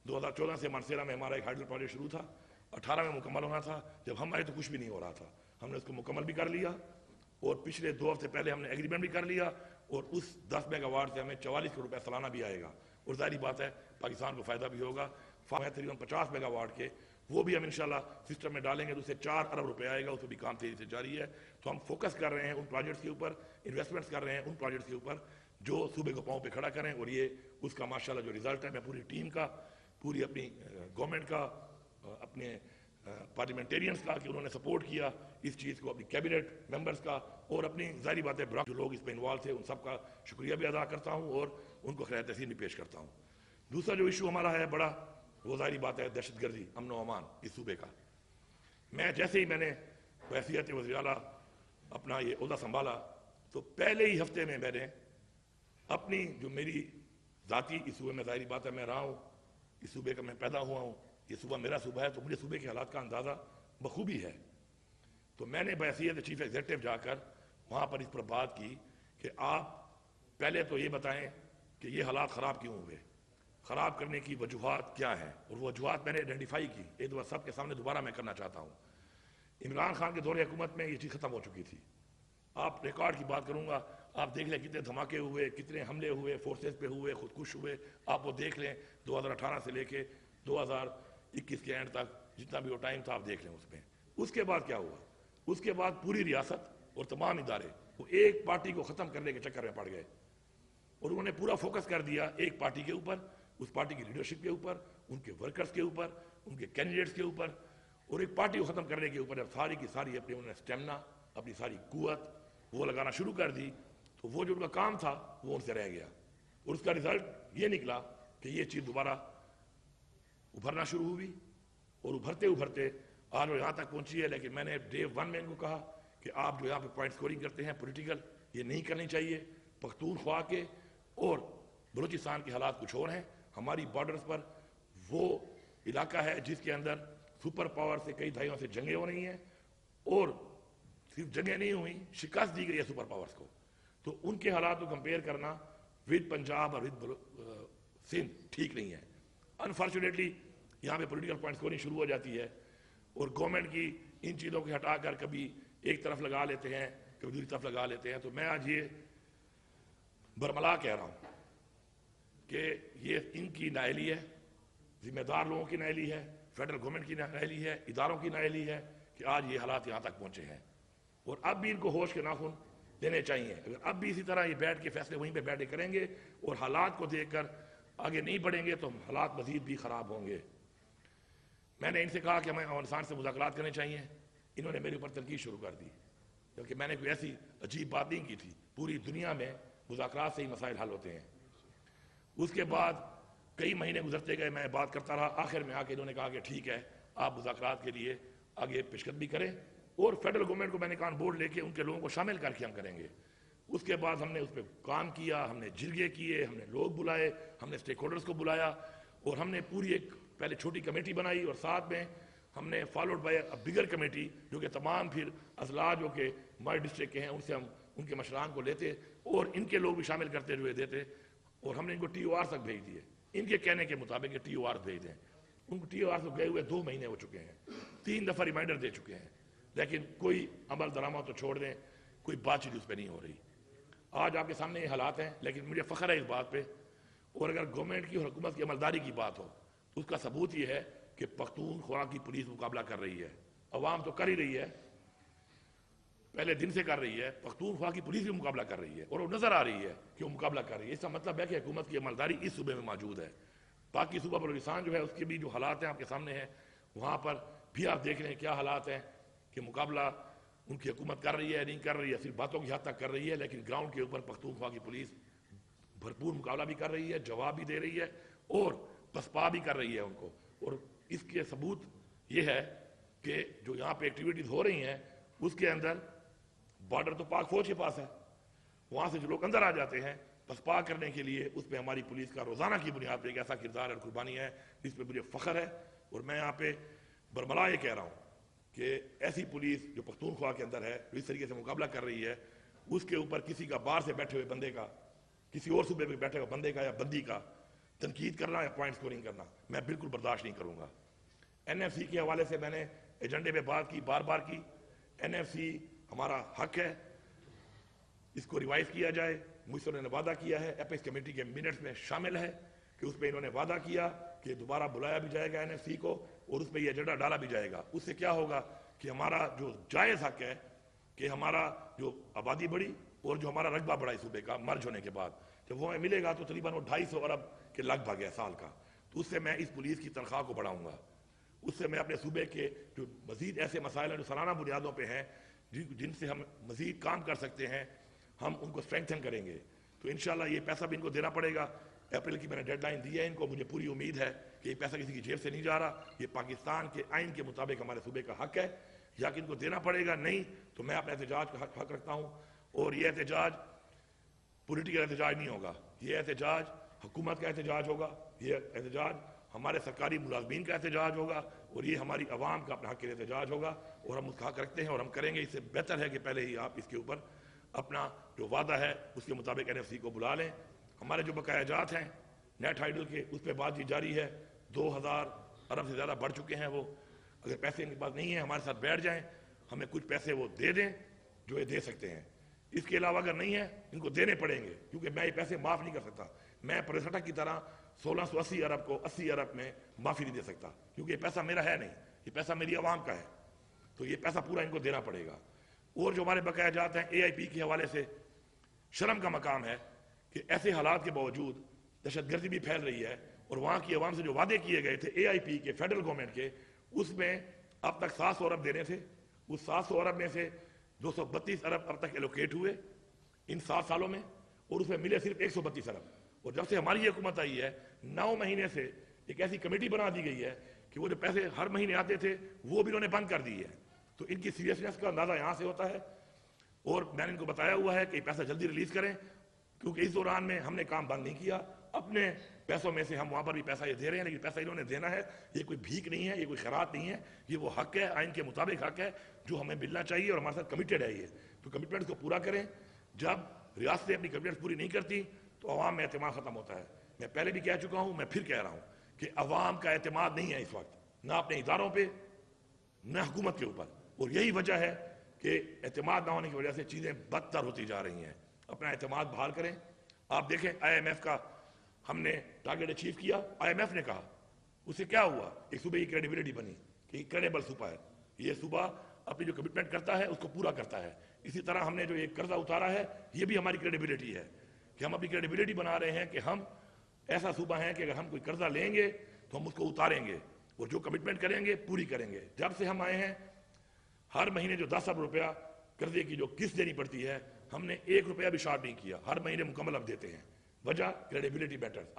2014 سے مانسیرا میں ہمارا ایک ہائیڈل پروجیکٹ شروع تھا, 18 میں مکمل ہونا تھا. جب ہم آئے تو کچھ بھی نہیں ہو رہا تھا. ہم نے اس کو مکمل بھی کر لیا, اور پچھلے 2 ہفتے پہلے ہم نے ایگریمنٹ بھی کر لیا, اور اس 10 میگا واٹ سے ہمیں 44 کروڑ روپے سالانہ بھی آئے گا, اور ظاہری بات ہے پاکستان کو فائدہ بھی ہوگا. تقریباً 50 میگا واٹ کے وہ بھی ہم انشاءاللہ سسٹم میں ڈالیں گے, تو اسے 4 ارب روپے آئے گا. اس پہ بھی کام تیزی سے جاری ہے. تو ہم فوکس کر رہے ہیں ان پروجیکٹس کے اوپر, انویسٹمنٹس کر رہے ہیں ان پروجیکٹس کے اوپر جو صوبے کو پاؤں پہ کھڑا کریں, اور یہ اس کا ماشاءاللہ جو رزلٹ ہے, میں پوری ٹیم کا, پوری اپنی گورنمنٹ کا, اپنے پارلیمنٹیرینز کا کہ انہوں نے سپورٹ کیا اس چیز کو, اپنی کیبنٹ ممبرز کا, اور اپنی ظاہری بات ہے جو لوگ اس پہ انوالو تھے ان سب کا شکریہ بھی ادا کرتا ہوں, اور ان کو خیر تحسین بھی پیش کرتا ہوں. دوسرا جو ایشو ہمارا ہے بڑا, وہ ظاہری بات ہے دہشت گردی, امن و امان اس صوبے کا. میں جیسے ہی میں نے بحیثیت وزیر اعلیٰ اپنا یہ عہدہ سنبھالا, تو پہلے ہی ہفتے میں نے اپنی جو میری ذاتی اس صوبے میں ظاہری بات ہے میں رہا ہوں, اس صوبے کا میں پیدا ہوا ہوں, یہ صوبہ میرا صوبہ ہے, تو مجھے صوبے کے حالات کا اندازہ بخوبی ہے. تو میں نے بحیثیت چیف ایگزیکٹو جا کر وہاں پر اس پر بات کی کہ آپ پہلے تو یہ بتائیں کہ یہ حالات خراب کیوں ہوئے, خراب کرنے کی وجوہات کیا ہیں, اور وہ وجوہات میں نے آئیڈینٹیفائی کی. ایک دفعہ سب کے سامنے دوبارہ میں کرنا چاہتا ہوں. عمران خان کے دور حکومت میں یہ چیز ختم ہو چکی تھی. آپ ریکارڈ کی بات کروں گا, آپ دیکھ لیں کتنے دھماکے ہوئے, کتنے حملے ہوئے, فورسز پہ ہوئے, خودکش ہوئے, آپ وہ دیکھ لیں 2018 سے لے کے 2021 کے اینڈ تک جتنا بھی وہ ٹائم تھا آپ دیکھ لیں اس میں. اس کے بعد کیا ہوا, اس کے بعد پوری ریاست اور تمام ادارے وہ ایک پارٹی کو ختم کرنے کے چکر میں پڑ گئے, اور انہوں نے پورا فوکس کر دیا ایک پارٹی کے اوپر, اس پارٹی کی لیڈرشپ کے اوپر, ان کے ورکرز کے اوپر, ان کے کینڈیڈیٹس کے اوپر, اور ایک پارٹی کو ختم کرنے کے اوپر جب ساری کی ساری اپنی انہوں نے اسٹیمنا, اپنی ساری قوت وہ لگانا شروع کر دی, تو وہ جو ان کا کام تھا وہ ان سے رہ گیا. اور اس کا رزلٹ یہ نکلا کہ یہ چیز دوبارہ ابھرنا شروع ہوئی, اور ابھرتے ابھرتے آج وہ یہاں تک پہنچی ہے. لیکن میں نے ڈے 1 میں ان کو کہا کہ آپ جو یہاں پہ پوائنٹ سکورنگ کرتے ہیں پولیٹیکل, یہ نہیں کرنی چاہیے. پختونخوا کے اور بلوچستان کے حالات کچھ اور ہیں. ہماری بارڈرز پر وہ علاقہ ہے جس کے اندر سپر پاور سے کئی دہائیوں سے جنگیں ہو رہی ہیں, اور صرف جنگیں نہیں ہوئیں, شکست دی گئی ہے سپر پاورز کو. تو ان کے حالات کو کمپیئر کرنا ود پنجاب اور ود سندھ ٹھیک نہیں ہے. انفارچونیٹلی یہاں پہ پولیٹیکل پوائنٹ سکورنگ شروع ہو جاتی ہے, اور گورنمنٹ کی ان چیزوں کو ہٹا کر کبھی ایک طرف لگا لیتے ہیں, کبھی دوسری طرف لگا لیتے ہیں. تو میں آج یہ برملا کہہ رہا ہوں کہ یہ ان کی نااہلی ہے, ذمہ دار لوگوں کی نااہلی ہے, فیڈرل گورنمنٹ کی نااہلی ہے, اداروں کی نااہلی ہے کہ آج یہ حالات یہاں تک پہنچے ہیں. اور اب بھی ان کو ہوش کے ناخن دینے چاہیے. اگر اب بھی اسی طرح یہ بیٹھ کے فیصلے وہیں پہ بیٹھے کریں گے اور حالات کو دیکھ کر آگے نہیں بڑھیں گے, تو حالات مزید بھی خراب ہوں گے. میں نے ان سے کہا کہ ہمیں افغانستان سے مذاکرات کرنے چاہیے. انہوں نے میرے اوپر تنقید شروع کر دی, جبکہ میں نے کوئی ایسی عجیب بات نہیں کی تھی. پوری دنیا میں مذاکرات سے ہی مسائل حل ہوتے ہیں. اس کے بعد کئی مہینے گزرتے گئے, میں بات کرتا رہا. آخر میں آ کے انہوں نے کہا کہ ٹھیک ہے, آپ مذاکرات کے لیے آگے پیشقدمی کریں, اور فیڈرل گورنمنٹ کو میں نے کہا بورڈ لے کے ان کے لوگوں کو شامل کر کے ہم کریں گے. اس کے بعد ہم نے اس پہ کام کیا, ہم نے جرگے کیے, ہم نے لوگ بلائے, ہم نے اسٹیک ہولڈرز کو بلایا, اور ہم نے پوری ایک پہلے چھوٹی کمیٹی بنائی, اور ساتھ میں ہم نے فالوڈ بائی بگر کمیٹی جو کہ تمام پھر اضلاع جو کہ ہمارے ڈسٹرکٹ کے ہیں ان سے ہم ان کے مشران کو لیتے اور ان کے لوگ بھی شامل کرتے ہوئے دیتے, اور ہم نے ان کو ٹی او آر تک بھیج دیے. ان کے کہنے کے مطابق یہ ٹی او آر بھیج دیں. ان کو ٹی او آر تو گئے ہوئے 2 مہینے ہو چکے ہیں, 3 دفعہ ریمائنڈر دے چکے ہیں, لیکن کوئی عمل درآمد تو چھوڑ دیں, کوئی بات چیت اس پہ نہیں ہو رہی. آج آپ کے سامنے یہ حالات ہیں, لیکن مجھے فخر ہے اس بات پہ. اور اگر گورنمنٹ کی اور حکومت کی عملداری کی بات ہو تو اس کا ثبوت یہ ہے کہ پختونخوا کی پولیس مقابلہ کر رہی ہے. عوام تو کر ہی رہی ہے, پہلے دن سے کر رہی ہے. پختونخوا کی پولیس بھی مقابلہ کر رہی ہے, اور وہ نظر آ رہی ہے کہ وہ مقابلہ کر رہی ہے. اس کا مطلب ہے کہ حکومت کی عملداری اس صوبے میں موجود ہے. باقی صوبہ بلوچستان جو ہے اس کے بھی جو حالات ہیں آپ کے سامنے ہیں, وہاں پر بھی آپ دیکھ رہے ہیں کیا حالات ہیں کہ مقابلہ ان کی حکومت کر رہی ہے نہیں کر رہی ہے, صرف باتوں کی حد تک کر رہی ہے, لیکن گراؤنڈ کے اوپر پختونخوا کی پولیس بھرپور مقابلہ بھی کر رہی ہے, جواب بھی دے رہی ہے, اور پسپا بھی کر رہی ہے ان کو. اور اس کے ثبوت یہ ہے کہ جو یہاں پہ ایکٹیویٹیز ہو رہی ہیں اس کے اندر بارڈر تو پاک فوج کے پاس ہے, وہاں سے جو لوگ اندر آ جاتے ہیں پسپا کرنے کے لیے, اس پہ ہماری پولیس کا روزانہ کی بنیاد پہ ایک ایسا کردار اور قربانی ہے جس پہ مجھے فخر ہے. اور میں یہاں پہ برملا یہ کہہ رہا ہوں کہ ایسی پولیس جو پختونخوا کے اندر ہے, جو اس طریقے سے مقابلہ کر رہی ہے, اس کے اوپر کسی کا باہر سے بیٹھے ہوئے بندے کا, کسی اور صوبے میں بیٹھے ہوئے بندے کا یا بندی کا تنقید کرنا یا پوائنٹ سکورنگ کرنا میں بالکل برداشت نہیں کروں گا۔ این ایف سی کے حوالے سے میں نے ایجنڈے پہ بات کی، بار بار کی۔ این ایف سی ہمارا حق ہے، اس کو ریوائز کیا جائے۔ مجھ سے انہوں نے وعدہ کیا ہے، اپیکس کمیٹی کے منٹس میں شامل ہے کہ اس پہ انہوں نے وعدہ کیا کہ دوبارہ بلایا بھی جائے گا این ایف سی کو، اور اس پہ یہ ایجنڈا ڈالا بھی جائے گا۔ اس سے کیا ہوگا کہ ہمارا جو جائز حق ہے کہ ہمارا جو آبادی بڑھی اور جو ہمارا رقبہ بڑھا اس صوبے کا مرج ہونے کے بعد، جب وہ ہمیں ملے گا تو تقریباً وہ 250 ارب کے لگ بھگ ہے سال کا، تو اس سے میں اس پولیس کی تنخواہ کو بڑھاؤں گا۔ اس سے میں اپنے صوبے کے جو مزید ایسے مسائل ہیں جو سالانہ بنیادوں پہ ہیں جن سے ہم مزید کام کر سکتے ہیں، ہم ان کو اسٹرینتھن کریں گے۔ تو انشاءاللہ یہ پیسہ بھی ان کو دینا پڑے گا۔ اپریل کی میں نے ڈیڈ لائن دی ہے ان کو، مجھے پوری امید ہے کہ یہ پیسہ کسی کی جیب سے نہیں جا رہا، یہ پاکستان کے آئین کے مطابق ہمارے صوبے کا حق ہے، یا کہ ان کو دینا پڑے گا، نہیں تو میں اپنے احتجاج کا حق رکھتا ہوں۔ اور یہ احتجاج پولیٹیکل احتجاج نہیں ہوگا، یہ احتجاج حکومت کا احتجاج ہوگا، یہ احتجاج ہمارے سرکاری ملازمین کا احتجاج ہوگا، اور یہ ہماری عوام کا اپنے حق کے لیے احتجاج ہوگا، اور ہم اس کا حق رکھتے ہیں اور ہم کریں گے۔ اس سے بہتر ہے کہ پہلے ہی آپ اس کے اوپر اپنا جو وعدہ ہے اس کے مطابق این ایف سی کو بلا لیں۔ ہمارے جو بقایا جات ہیں نیٹ ہائیڈل کے، اس پہ بات چیت جاری ہے، 2000 ارب سے زیادہ بڑھ چکے ہیں وہ۔ اگر پیسے ان کے پاس نہیں ہیں ہمارے ساتھ بیٹھ جائیں، ہمیں کچھ پیسے وہ دے دیں جو یہ دے سکتے ہیں۔ اس کے علاوہ اگر نہیں ہے ان کو دینے پڑیں گے، کیونکہ میں یہ پیسے معاف نہیں کر سکتا۔ میں پریسٹا کی طرح 1680 ارب کو 80 ارب میں معافی نہیں دے سکتا، کیونکہ یہ پیسہ میرا ہے نہیں، یہ پیسہ میری عوام کا ہے، تو یہ پیسہ پورا ان کو دینا پڑے گا۔ اور جو ہمارے بقایا جات ہیں اے آئی پی کے حوالے سے، شرم کا مقام ہے کہ ایسے حالات کے باوجود دہشت گردی بھی پھیل رہی ہے، اور وہاں کی عوام سے جو وعدے کیے گئے تھے اے آئی پی کے فیڈرل گورنمنٹ کے، اس میں اب تک 700 ارب دینے تھے۔ اس 700 ارب میں سے 232 ارب اب تک ایلوکیٹ ہوئے ان 7 سالوں میں، اور اس میں ملے صرف 132 ارب۔ اور جب سے ہماری یہ حکومت آئی ہے 9 مہینے سے ایک ایسی کمیٹی بنا دی گئی ہے کہ وہ جو پیسے ہر مہینے آتے تھے وہ بھی انہوں نے بند کر دی ہے۔ تو ان کی سیریسنس کا اندازہ یہاں سے ہوتا ہے، اور میں نے ان کو بتایا ہوا ہے کہ یہ پیسہ جلدی ریلیز کریں، کیونکہ اس دوران میں ہم نے کام بند نہیں کیا، اپنے پیسوں میں سے ہم وہاں پر بھی پیسہ یہ دے رہے ہیں، لیکن پیسہ انہوں نے دینا ہے۔ یہ کوئی بھیک نہیں ہے، یہ کوئی خیرات نہیں ہے، یہ وہ حق ہے، آئین کے مطابق حق ہے جو ہمیں ملنا چاہیے، اور ہمارے ساتھ کمیٹڈ ہے یہ۔ تو کمٹمنٹس کو پورا کریں۔ جب ریاستیں اپنی کمٹمنٹس پوری نہیں کرتی تو عوام میں اعتماد ختم ہوتا ہے۔ میں پہلے بھی کہہ چکا ہوں، میں پھر کہہ رہا ہوں کہ عوام کا اعتماد نہیں ہے اس وقت، نہ اپنے اداروں پہ نہ حکومت کے اوپر، اور یہی وجہ ہے کہ اعتماد نہ ہونے کی وجہ سے چیزیں بدتر ہوتی جا رہی ہیں۔ اپنا اعتماد بحال کریں۔ آپ دیکھیں آئی ایم ایف کا ہم نے ٹارگیٹ اچیو کیا، آئی ایم ایف نے کہا، اس سے کیا ہوا؟ ایک صوبے کی کریڈیبلٹی بنی کہ کریڈیبل صوبہ ہے، یہ صوبہ اپنی جو کمٹمنٹ کرتا ہے اس کو پورا کرتا ہے۔ اسی طرح ہم نے جو ایک قرضہ اتارا ہے یہ بھی ہماری کریڈیبلٹی ہے کہ ہم اپنی کریڈیبلٹی بنا رہے ہیں کہ ہم ایسا صوبہ ہیں کہ اگر ہم کوئی قرضہ لیں گے تو ہم اس کو اتاریں گے، اور جو کمٹمنٹ کریں گے پوری کریں گے۔ جب سے ہم آئے ہیں ہر مہینے جو 10 ارب روپیہ قرضے کی جو قسط دینی پڑتی ہے، ہم نے 1 روپیہ بھی شارٹ نہیں کیا، ہر مہینے مکمل اب دیتے ہیں۔ وجہ کریڈیبلٹی بیٹر۔